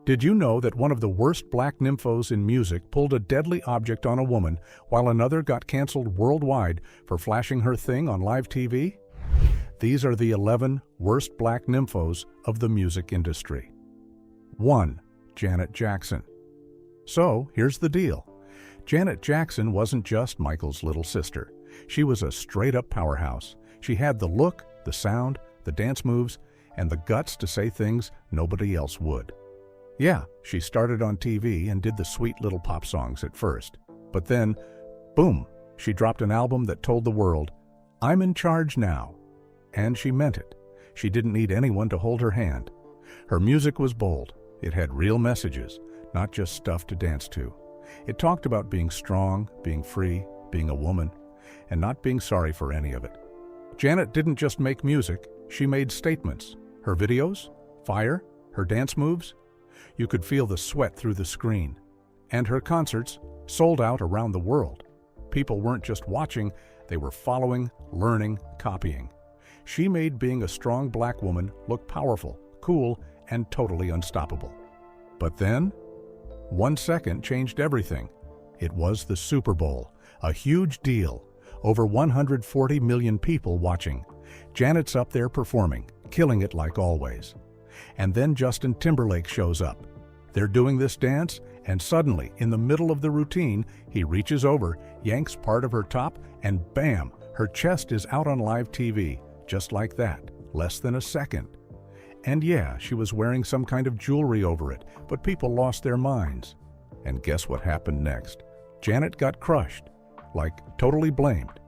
Did you know that one of the worst black nymphos in music pulled a deadly object on a woman while another got canceled worldwide for flashing her thing on live TV? These are the 11 worst black nymphos of the music industry. 1. Janet Jackson. So, here's the deal. Janet Jackson wasn't just Michael's little sister. She was a straight-up powerhouse. She had the look, the sound, the dance moves, and the guts to say things nobody else would. Yeah, she started on TV and did the sweet little pop songs at first. But then, boom, she dropped an album that told the world, "I'm in charge now." And she meant it. She didn't need anyone to hold her hand. Her music was bold. It had real messages, not just stuff to dance to. It talked about being strong, being free, being a woman, and not being sorry for any of it. Janet didn't just make music, she made statements. Her videos, fire, her dance moves, you could feel the sweat through the screen. And her concerts sold out around the world. People weren't just watching, they were following, learning, copying. She made being a strong black woman look powerful, cool, and totally unstoppable. But then, 1 second changed everything. It was the Super Bowl, a huge deal. Over 140 million people watching. Janet's up there performing, killing it like always. And then Justin Timberlake shows up. They're doing this dance, and suddenly, in the middle of the routine, he reaches over, yanks part of her top, and bam, her chest is out on live TV, just like that, less than a second. And yeah, she was wearing some kind of jewelry over it, but people lost their minds. And guess what happened next? Janet got crushed, like totally blamed.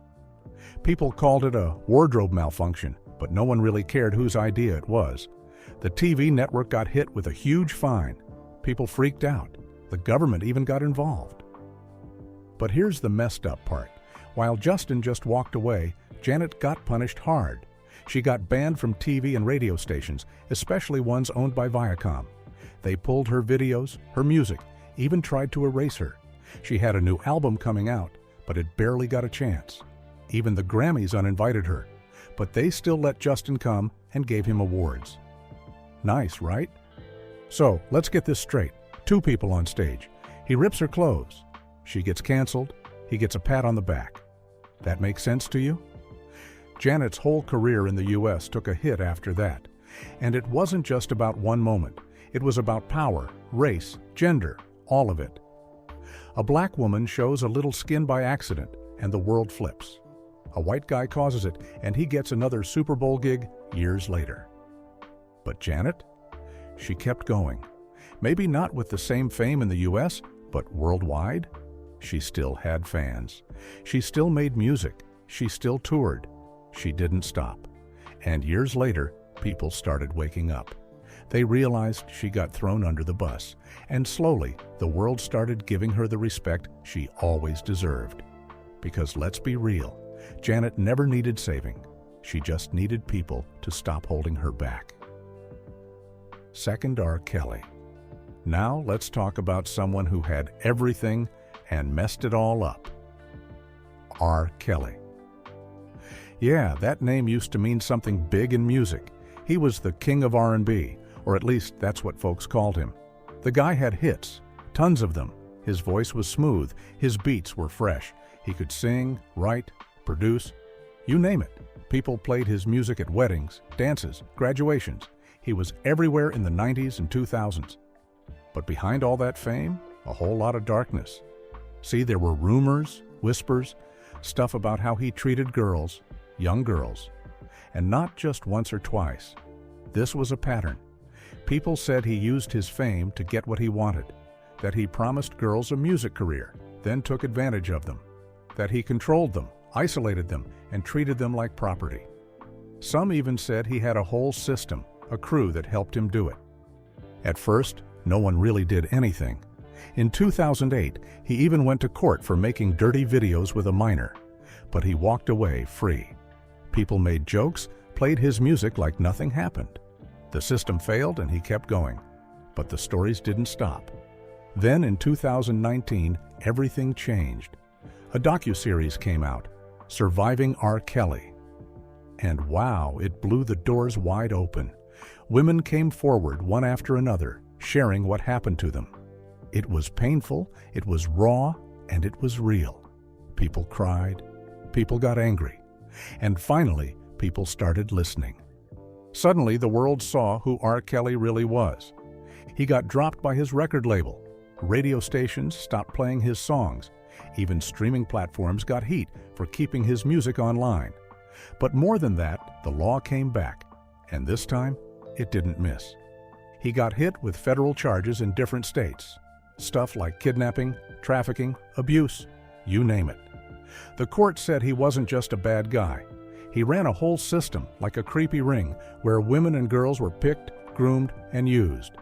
People called it a wardrobe malfunction, but no one really cared whose idea it was. The TV network got hit with a huge fine. People freaked out. The government even got involved. But here's the messed up part. While Justin just walked away, Janet got punished hard. She got banned from TV and radio stations, especially ones owned by Viacom. They pulled her videos, her music, even tried to erase her. She had a new album coming out, but it barely got a chance. Even the Grammys uninvited her, but they still let Justin come and gave him awards. Nice, right? So, let's get this straight. 2 people on stage. He rips her clothes. She gets canceled. He gets a pat on the back. That makes sense to you? Janet's whole career in the US took a hit after that. And it wasn't just about one moment. It was about power, race, gender, all of it. A black woman shows a little skin by accident, and the world flips. A white guy causes it, and he gets another Super Bowl gig years later. But Janet? She kept going. Maybe not with the same fame in the US, but worldwide? She still had fans. She still made music. She still toured. She didn't stop. And years later, people started waking up. They realized she got thrown under the bus, and slowly, the world started giving her the respect she always deserved. Because let's be real, Janet never needed saving. She just needed people to stop holding her back. 2nd, R. Kelly. Now let's talk about someone who had everything and messed it all up. R. Kelly. Yeah, that name used to mean something big in music. He was the king of R&B, or at least that's what folks called him. The guy had hits, tons of them. His voice was smooth, his beats were fresh. He could sing, write, produce, you name it. People played his music at weddings, dances, graduations. He was everywhere in the 90s and 2000s. But behind all that fame, a whole lot of darkness. See, there were rumors, whispers, stuff about how he treated girls, young girls, and not just once or twice. This was a pattern. People said he used his fame to get what he wanted, that he promised girls a music career, then took advantage of them, that he controlled them, isolated them, and treated them like property. Some even said he had a whole system, a crew that helped him do it. At first, no one really did anything. In 2008, he even went to court for making dirty videos with a minor, but he walked away free. People made jokes, played his music like nothing happened. The system failed and he kept going, but the stories didn't stop. Then in 2019, everything changed. A docuseries came out, Surviving R. Kelly. And wow, it blew the doors wide open. Women came forward one after another, sharing what happened to them. It was painful, it was raw, and it was real. People cried, people got angry, and finally, people started listening. Suddenly, the world saw who R. Kelly really was. He got dropped by his record label. Radio stations stopped playing his songs. Even streaming platforms got heat for keeping his music online. But more than that, the law came back, and this time, it didn't miss. He got hit with federal charges in different states. Stuff like kidnapping, trafficking, abuse, you name it. The court said he wasn't just a bad guy. He ran a whole system like a creepy ring where women and girls were picked, groomed, and used.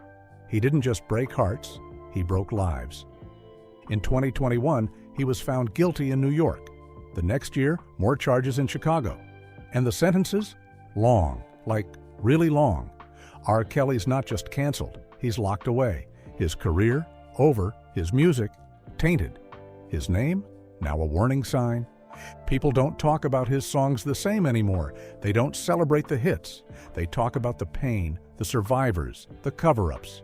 He didn't just break hearts, he broke lives. In 2021, he was found guilty in New York. The next year, more charges in Chicago. And the sentences? Long, like really long. R. Kelly's not just canceled, he's locked away. His career, over. His music, tainted. His name, now a warning sign. People don't talk about his songs the same anymore. They don't celebrate the hits. They talk about the pain, the survivors, the cover-ups.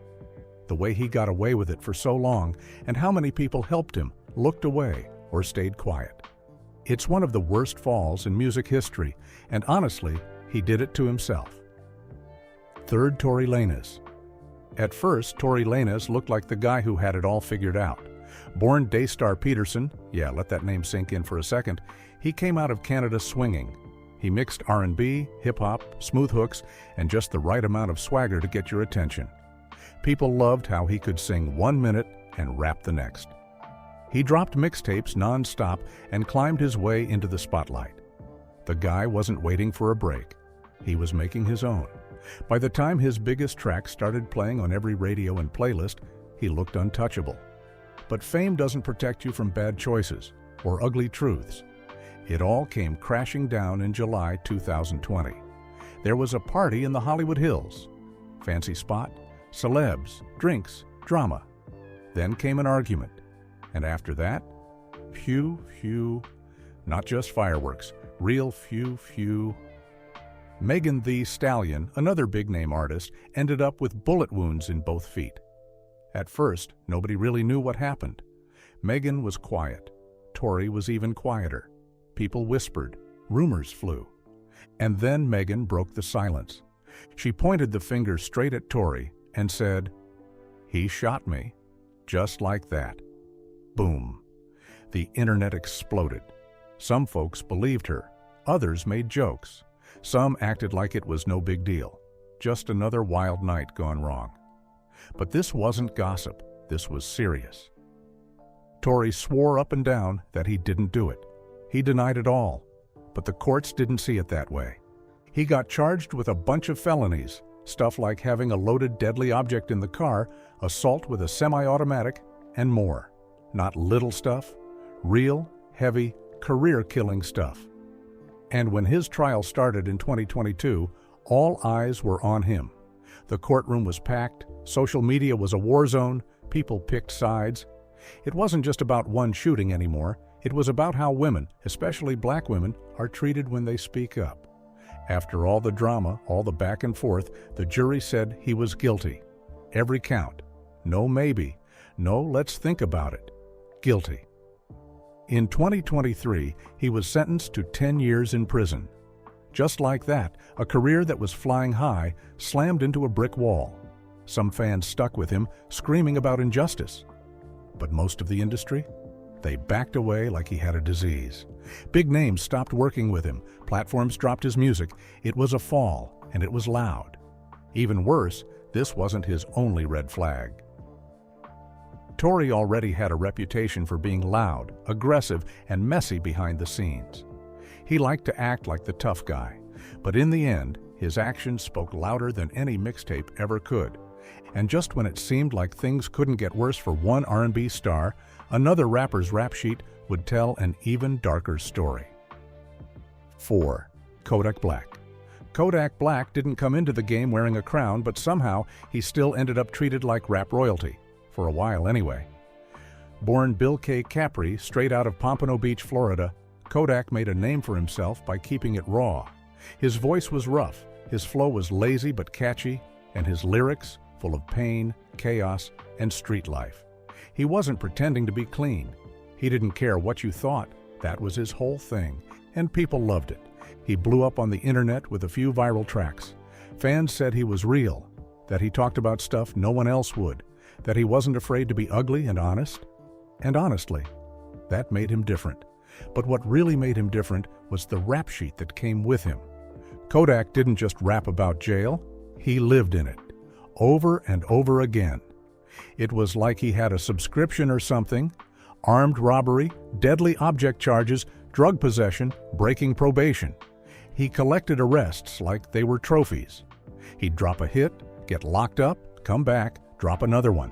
The way he got away with it for so long, and how many people helped him, looked away, or stayed quiet. It's one of the worst falls in music history, and honestly, he did it to himself. Third, Tory Lanez. At first, Tory Lanez looked like the guy who had it all figured out. Born Daystar Peterson, yeah, let that name sink in for a second, he came out of Canada swinging. He mixed R&B, hip-hop, smooth hooks, and just the right amount of swagger to get your attention. People loved how he could sing 1 minute and rap the next. He dropped mixtapes non-stop and climbed his way into the spotlight. The guy wasn't waiting for a break. He was making his own. By the time his biggest tracks started playing on every radio and playlist, he looked untouchable. But fame doesn't protect you from bad choices or ugly truths. It all came crashing down in July 2020. There was a party in the Hollywood Hills. Fancy spot, celebs, drinks, drama. Then came an argument. And after that, phew, not just fireworks, real phew. Megan Thee Stallion, another big-name artist, ended up with bullet wounds in both feet. At first, nobody really knew what happened. Megan was quiet. Tory was even quieter. People whispered. Rumors flew. And then Megan broke the silence. She pointed the finger straight at Tory and said, "He shot me." Just like that. Boom. The internet exploded. Some folks believed her. Others made jokes. Some acted like it was no big deal. Just another wild night gone wrong. But this wasn't gossip. This was serious. Tory swore up and down that he didn't do it. He denied it all. But the courts didn't see it that way. He got charged with a bunch of felonies, stuff like having a loaded deadly object in the car, assault with a semi-automatic, and more. Not little stuff, real, heavy, career-killing stuff. And when his trial started in 2022, all eyes were on him. The courtroom was packed, social media was a war zone, people picked sides. It wasn't just about one shooting anymore, it was about how women, especially black women, are treated when they speak up. After all the drama, all the back and forth, the jury said he was guilty. Every count. No maybe. No let's think about it. Guilty. In 2023, he was sentenced to 10 years in prison. Just like that, a career that was flying high slammed into a brick wall. Some fans stuck with him, screaming about injustice. But most of the industry? They backed away like he had a disease. Big names stopped working with him. Platforms dropped his music. It was a fall, and it was loud. Even worse, this wasn't his only red flag. Tory already had a reputation for being loud, aggressive, and messy behind the scenes. He liked to act like the tough guy, but in the end, his actions spoke louder than any mixtape ever could. And just when it seemed like things couldn't get worse for one R&B star, another rapper's rap sheet would tell an even darker story. 4. Kodak Black. Kodak Black didn't come into the game wearing a crown, but somehow he still ended up treated like rap royalty. For a while anyway. Born Bill K. Capri, straight out of Pompano Beach, Florida, Kodak made a name for himself by keeping it raw. His voice was rough, his flow was lazy but catchy, and his lyrics, full of pain, chaos, and street life. He wasn't pretending to be clean. He didn't care what you thought. That was his whole thing, and people loved it. He blew up on the internet with a few viral tracks. Fans said he was real, that he talked about stuff no one else would, that he wasn't afraid to be ugly and honest. And honestly, that made him different. But what really made him different was the rap sheet that came with him. Kodak didn't just rap about jail, he lived in it, over and over again. It was like he had a subscription or something: armed robbery, deadly object charges, drug possession, breaking probation. He collected arrests like they were trophies. He'd drop a hit, get locked up, come back, drop another one.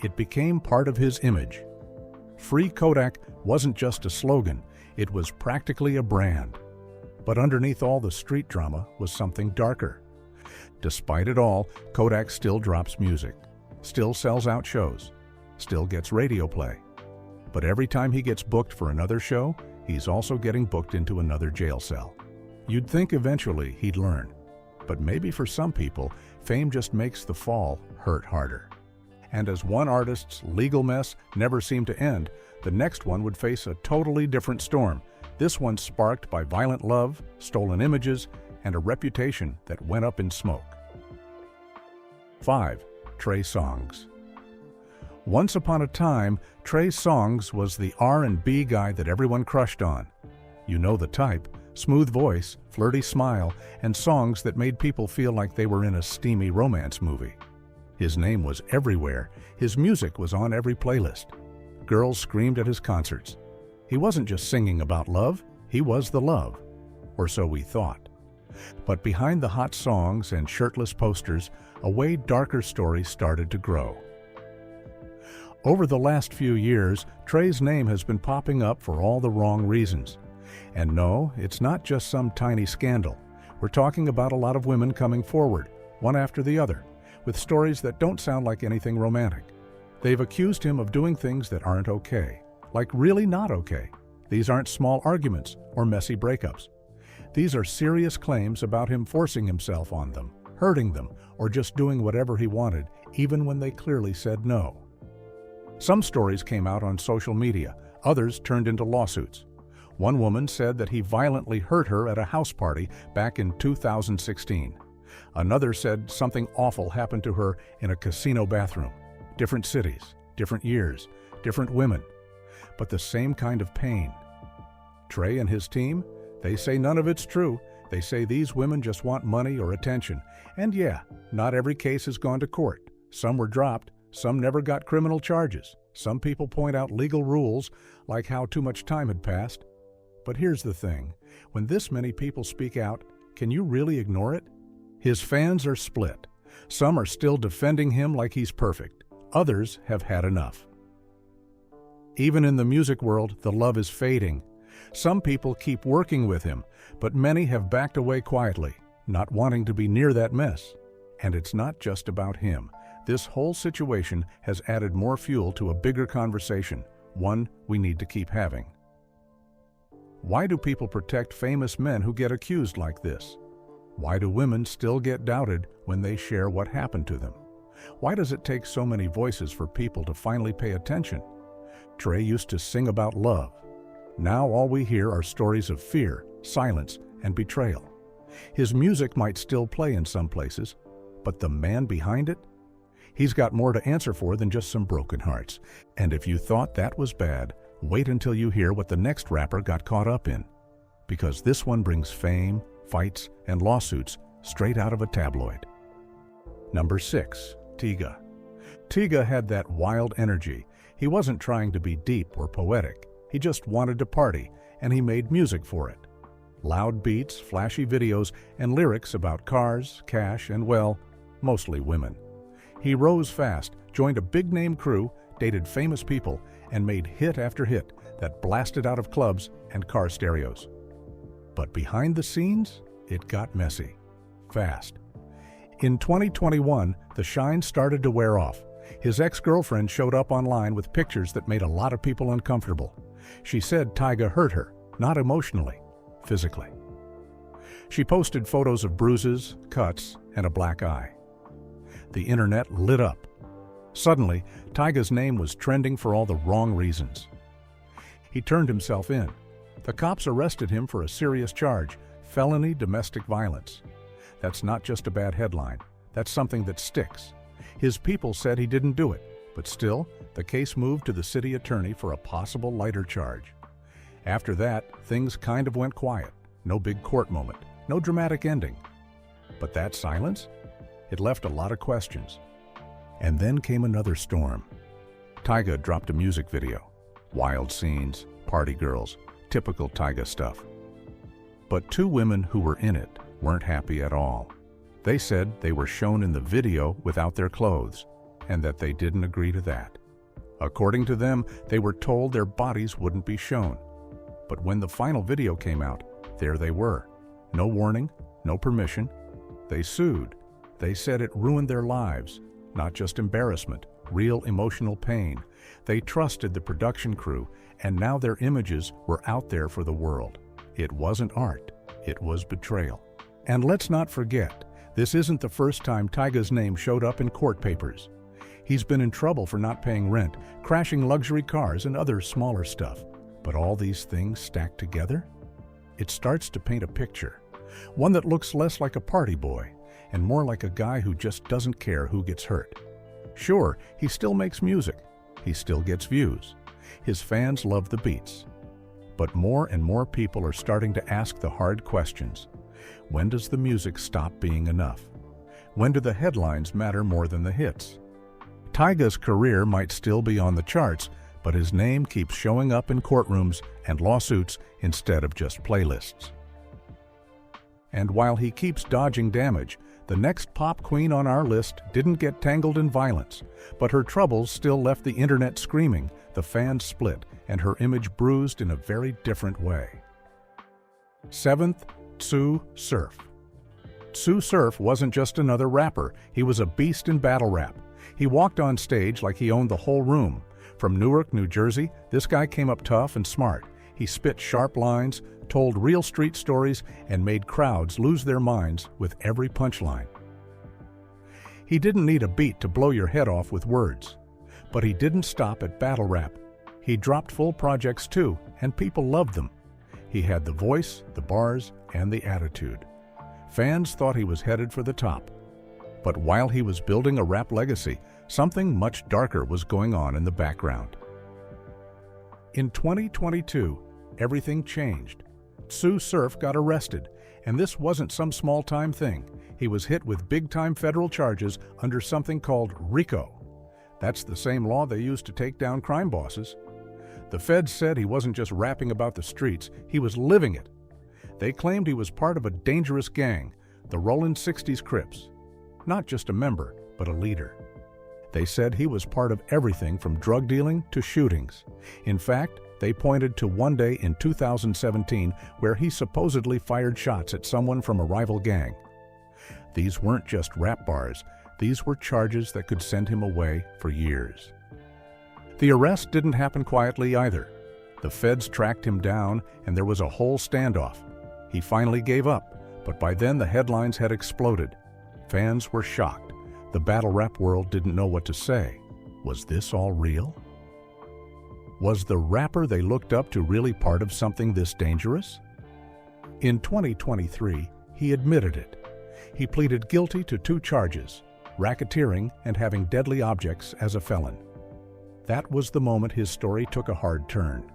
It became part of his image. Free Kodak wasn't just a slogan, it was practically a brand. But underneath all the street drama was something darker. Despite it all, Kodak still drops music, still sells out shows, still gets radio play. But every time he gets booked for another show, he's also getting booked into another jail cell. You'd think eventually he'd learn, but maybe for some people, fame just makes the fall hurt harder. And as one artist's legal mess never seemed to end, the next one would face a totally different storm, this one sparked by violent love, stolen images, and a reputation that went up in smoke. 5. Trey Songz. Once upon a time, Trey Songz was the R&B guy that everyone crushed on. You know the type: smooth voice, flirty smile, and songs that made people feel like they were in a steamy romance movie. His name was everywhere. His music was on every playlist. Girls screamed at his concerts. He wasn't just singing about love, he was the love. Or so we thought. But behind the hot songs and shirtless posters, a way darker story started to grow. Over the last few years, Trey's name has been popping up for all the wrong reasons. And no, it's not just some tiny scandal. We're talking about a lot of women coming forward, one after the other, with stories that don't sound like anything romantic. They've accused him of doing things that aren't okay, like really not okay. These aren't small arguments or messy breakups. These are serious claims about him forcing himself on them, hurting them, or just doing whatever he wanted, even when they clearly said no. Some stories came out on social media, others turned into lawsuits. One woman said that he violently hurt her at a house party back in 2016. Another said something awful happened to her in a casino bathroom. Different cities, different years, different women, but the same kind of pain. Trey and his team, they say none of it's true. They say these women just want money or attention. And yeah, not every case has gone to court. Some were dropped, some never got criminal charges. Some people point out legal rules, like how too much time had passed. But here's the thing, when this many people speak out, can you really ignore it? His fans are split. Some are still defending him like he's perfect. Others have had enough. Even in the music world, the love is fading. Some people keep working with him, but many have backed away quietly, not wanting to be near that mess. And it's not just about him. This whole situation has added more fuel to a bigger conversation, one we need to keep having. Why do people protect famous men who get accused like this? Why do women still get doubted when they share what happened to them? Why does it take so many voices for people to finally pay attention? Trey used to sing about love. Now all we hear are stories of fear, silence, and betrayal. His music might still play in some places, but the man behind it? He's got more to answer for than just some broken hearts. And if you thought that was bad, wait until you hear what the next rapper got caught up in. Because this one brings fame, fights, and lawsuits straight out of a tabloid. Number 6. Tyga. Tyga had that wild energy. He wasn't trying to be deep or poetic. He just wanted to party, and he made music for it. Loud beats, flashy videos, and lyrics about cars, cash, and, well, mostly women. He rose fast, joined a big-name crew, dated famous people, and made hit after hit that blasted out of clubs and car stereos. But behind the scenes, it got messy. Fast. In 2021, the shine started to wear off. His ex-girlfriend showed up online with pictures that made a lot of people uncomfortable. She said Tyga hurt her, not emotionally, physically. She posted photos of bruises, cuts, and a black eye. The internet lit up. Suddenly, Tyga's name was trending for all the wrong reasons. He turned himself in. The cops arrested him for a serious charge, felony domestic violence. That's not just a bad headline. That's something that sticks. His people said he didn't do it, but still, the case moved to the city attorney for a possible lighter charge. After that, things kind of went quiet. No big court moment, no dramatic ending. But that silence? It left a lot of questions. And then came another storm. Tyga dropped a music video. Wild scenes, party girls, typical Tyga stuff. But two women who were in it weren't happy at all. They said they were shown in the video without their clothes, and that they didn't agree to that. According to them, they were told their bodies wouldn't be shown. But when the final video came out, there they were. No warning, no permission. They sued. They said it ruined their lives, not just embarrassment, real emotional pain. They trusted the production crew, and now their images were out there for the world. It wasn't art, it was betrayal. And let's not forget, this isn't the first time Tyga's name showed up in court papers. He's been in trouble for not paying rent, crashing luxury cars, and other smaller stuff. But all these things stacked together? It starts to paint a picture, one that looks less like a party boy and more like a guy who just doesn't care who gets hurt. Sure, he still makes music. He still gets views. His fans love the beats. But more and more people are starting to ask the hard questions. When does the music stop being enough? When do the headlines matter more than the hits? Tyga's career might still be on the charts, but his name keeps showing up in courtrooms and lawsuits instead of just playlists. And while he keeps dodging damage, the next pop queen on our list didn't get tangled in violence, but her troubles still left the internet screaming, the fans split, and her image bruised in a very different way. 7th, Tsu Surf. Tsu Surf wasn't just another rapper, he was a beast in battle rap. He walked on stage like he owned the whole room. From Newark, New Jersey, this guy came up tough and smart. He spit sharp lines, told real street stories, and made crowds lose their minds with every punchline. He didn't need a beat to blow your head off with words. But he didn't stop at battle rap. He dropped full projects too, and people loved them. He had the voice, the bars, and the attitude. Fans thought he was headed for the top. But while he was building a rap legacy, something much darker was going on in the background. In 2022, everything changed. Tsu Surf got arrested, and this wasn't some small-time thing. He was hit with big-time federal charges under something called RICO. That's the same law they use to take down crime bosses. The feds said he wasn't just rapping about the streets, he was living it. They claimed he was part of a dangerous gang, the Rollin' 60s Crips. Not just a member, but a leader. They said he was part of everything from drug dealing to shootings. In fact, they pointed to one day in 2017 where he supposedly fired shots at someone from a rival gang. These weren't just rap bars, these were charges that could send him away for years. The arrest didn't happen quietly either. The feds tracked him down and there was a whole standoff. He finally gave up, but by then the headlines had exploded. Fans were shocked. The battle rap world didn't know what to say. Was this all real? Was the rapper they looked up to really part of something this dangerous? In 2023, he admitted it. He pleaded guilty to 2 charges, racketeering and having deadly objects as a felon. That was the moment his story took a hard turn.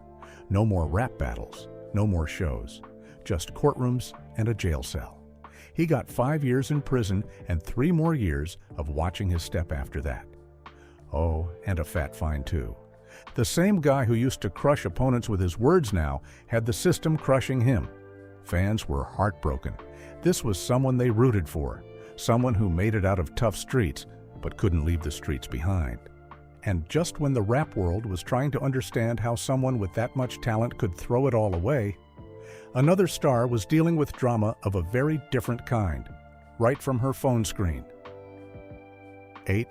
No more rap battles, no more shows, just courtrooms and a jail cell. He got 5 years in prison and 3 more years of watching his step after that. Oh, and a fat fine too. The same guy who used to crush opponents with his words now had the system crushing him. Fans were heartbroken. This was someone they rooted for, someone who made it out of tough streets, but couldn't leave the streets behind. And just when the rap world was trying to understand how someone with that much talent could throw it all away, another star was dealing with drama of a very different kind, right from her phone screen. 8.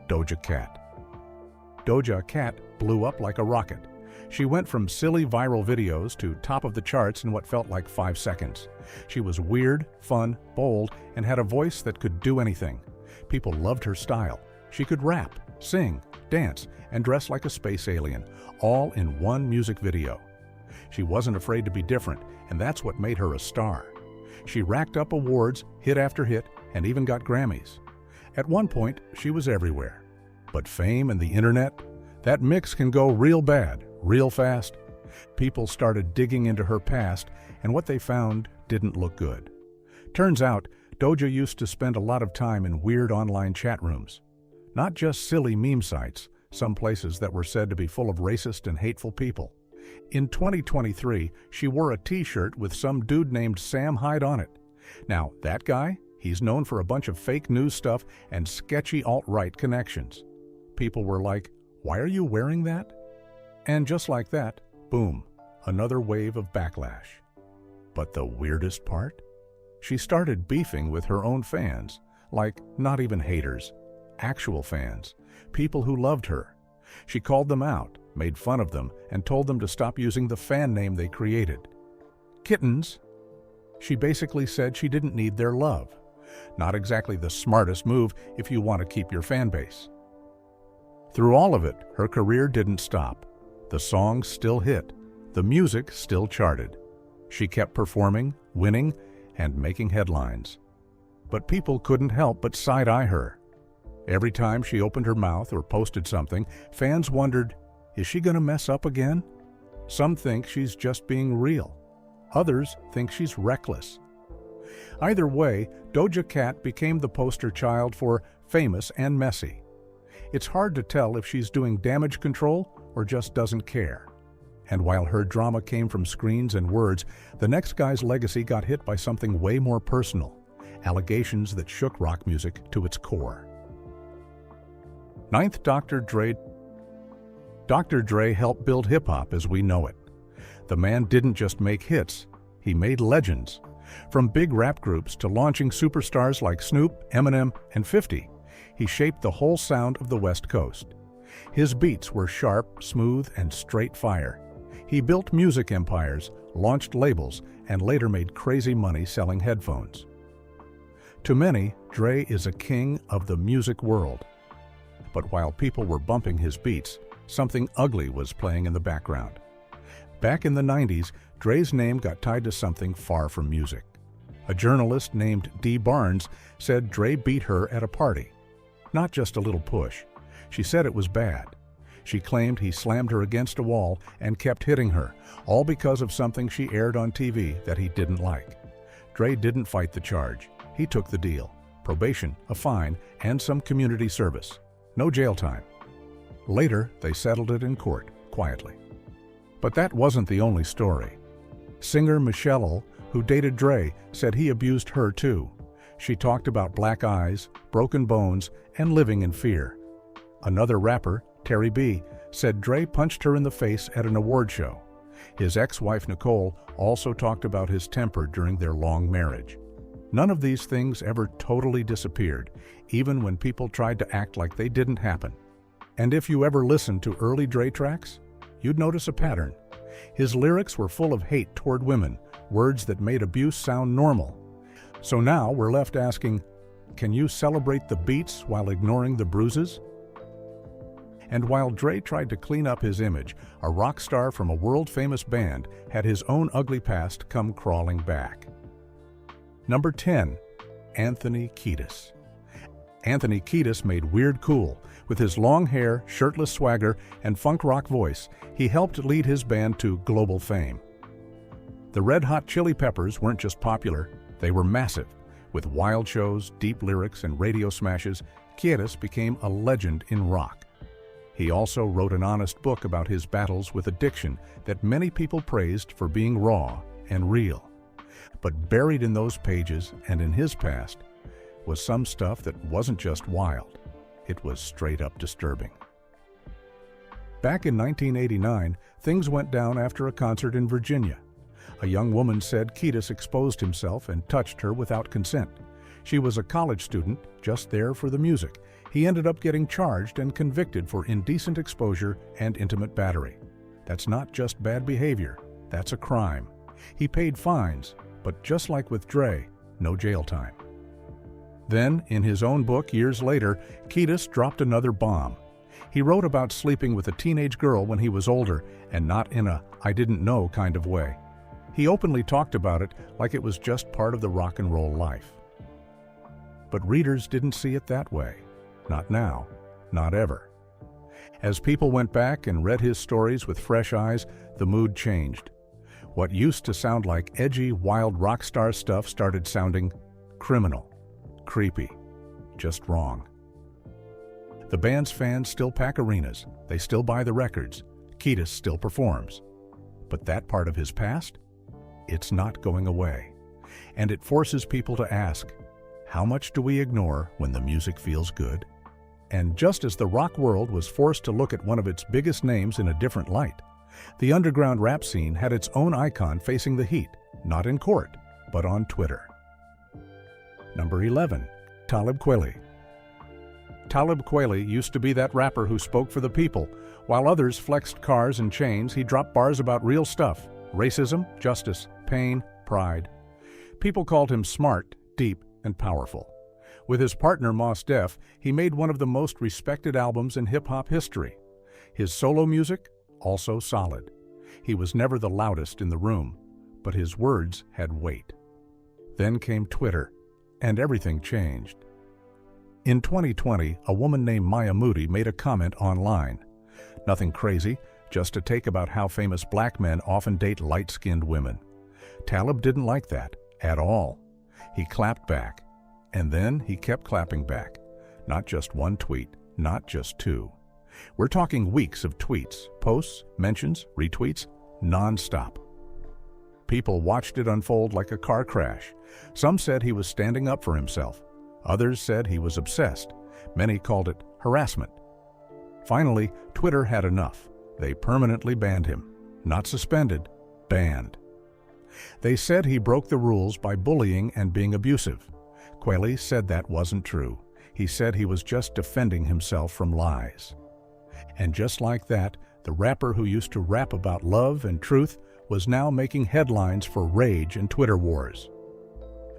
Doja Cat. Doja Cat blew up like a rocket. She went from silly viral videos to top of the charts in what felt like 5 seconds. She was weird, fun, bold, and had a voice that could do anything. People loved her style. She could rap, sing, dance, and dress like a space alien, all in one music video. She wasn't afraid to be different, and that's what made her a star. She racked up awards, hit after hit, and even got Grammys. At one point, she was everywhere. But fame and the internet, that mix can go real bad, real fast. People started digging into her past, and what they found didn't look good. Turns out, Doja used to spend a lot of time in weird online chat rooms. Not just silly meme sites, some places that were said to be full of racist and hateful people. In 2023, she wore a t-shirt with some dude named Sam Hyde on it. Now, that guy, he's known for a bunch of fake news stuff and sketchy alt-right connections. People were like, "Why are you wearing that?" And just like that, boom, another wave of backlash. But the weirdest part? She started beefing with her own fans, like not even haters, actual fans, people who loved her. She called them out, made fun of them, and told them to stop using the fan name they created. Kittens. She basically said she didn't need their love. Not exactly the smartest move if you want to keep your fan base. Through all of it, her career didn't stop. The songs still hit. The music still charted. She kept performing, winning, and making headlines. But people couldn't help but side-eye her. Every time she opened her mouth or posted something, fans wondered, is she going to mess up again? Some think she's just being real. Others think she's reckless. Either way, Doja Cat became the poster child for famous and messy. It's hard to tell if she's doing damage control or just doesn't care. And while her drama came from screens and words, the next guy's legacy got hit by something way more personal, allegations that shook rock music to its core. Ninth, Dr. Dre. Dr. Dre helped build hip-hop as we know it. The man didn't just make hits, he made legends. From big rap groups to launching superstars like Snoop, Eminem, and 50, he shaped the whole sound of the West Coast. His beats were sharp, smooth, and straight fire. He built music empires, launched labels, and later made crazy money selling headphones. To many, Dre is a king of the music world. But while people were bumping his beats, something ugly was playing in the background. Back in the 90s, Dre's name got tied to something far from music. A journalist named Dee Barnes said Dre beat her at a party. Not just a little push. She said it was bad. She claimed he slammed her against a wall and kept hitting her, all because of something she aired on TV that he didn't like. Dre didn't fight the charge. He took the deal. Probation, a fine, and some community service. No jail time. Later, they settled it in court, quietly. But that wasn't the only story. Singer Michelle, who dated Dre, said he abused her too. She talked about black eyes, broken bones, and living in fear. Another rapper, Terry B., said Dre punched her in the face at an award show. His ex-wife Nicole also talked about his temper during their long marriage. None of these things ever totally disappeared, even when people tried to act like they didn't happen. And if you ever listened to early Dre tracks, you'd notice a pattern. His lyrics were full of hate toward women, words that made abuse sound normal. So now we're left asking, can you celebrate the beats while ignoring the bruises? And while Dre tried to clean up his image, a rock star from a world-famous band had his own ugly past come crawling back. Number 10. Anthony Kiedis. Anthony Kiedis made weird cool. With his long hair, shirtless swagger, and funk rock voice, he helped lead his band to global fame. The Red Hot Chili Peppers weren't just popular, they were massive. With wild shows, deep lyrics, and radio smashes, Kiedis became a legend in rock. He also wrote an honest book about his battles with addiction that many people praised for being raw and real. But buried in those pages and in his past was some stuff that wasn't just wild. It was straight up disturbing. Back in 1989, things went down after a concert in Virginia. A young woman said Kiedis exposed himself and touched her without consent. She was a college student, just there for the music. He ended up getting charged and convicted for indecent exposure and intimate battery. That's not just bad behavior, that's a crime. He paid fines, but just like with Dre, no jail time. Then, in his own book years later, Kiedis dropped another bomb. He wrote about sleeping with a teenage girl when he was older, and not in a "I didn't know" kind of way. He openly talked about it like it was just part of the rock and roll life. But readers didn't see it that way. Not now, not ever. As people went back and read his stories with fresh eyes, the mood changed. What used to sound like edgy, wild rock star stuff started sounding criminal, creepy, just wrong. The band's fans still pack arenas, they still buy the records, Kiedis still performs. But that part of his past? It's not going away. And it forces people to ask, how much do we ignore when the music feels good? And just as the rock world was forced to look at one of its biggest names in a different light, the underground rap scene had its own icon facing the heat, not in court, but on Twitter. Number 11. Talib Kweli. Talib Kweli used to be that rapper who spoke for the people. While others flexed cars and chains, he dropped bars about real stuff: racism, justice, pain, pride. People called him smart, deep, and powerful. With his partner Mos Def, he made one of the most respected albums in hip-hop history. His solo music, also solid. He was never the loudest in the room, but his words had weight. Then came Twitter, and everything changed. In 2020, a woman named Maya Moody made a comment online. Nothing crazy, just a take about how famous black men often date light-skinned women. Talib didn't like that, at all. He clapped back, and then he kept clapping back. Not just one tweet, not just two. We're talking weeks of tweets, posts, mentions, retweets, non-stop. People watched it unfold like a car crash. Some said he was standing up for himself. Others said he was obsessed. Many called it harassment. Finally, Twitter had enough. They permanently banned him. Not suspended, banned. They said he broke the rules by bullying and being abusive. Kweli said that wasn't true. He said he was just defending himself from lies. And just like that, the rapper who used to rap about love and truth was now making headlines for rage and Twitter wars.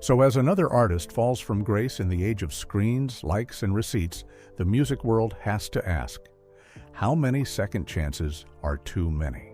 So as another artist falls from grace in the age of screens, likes, and receipts, the music world has to ask, how many second chances are too many?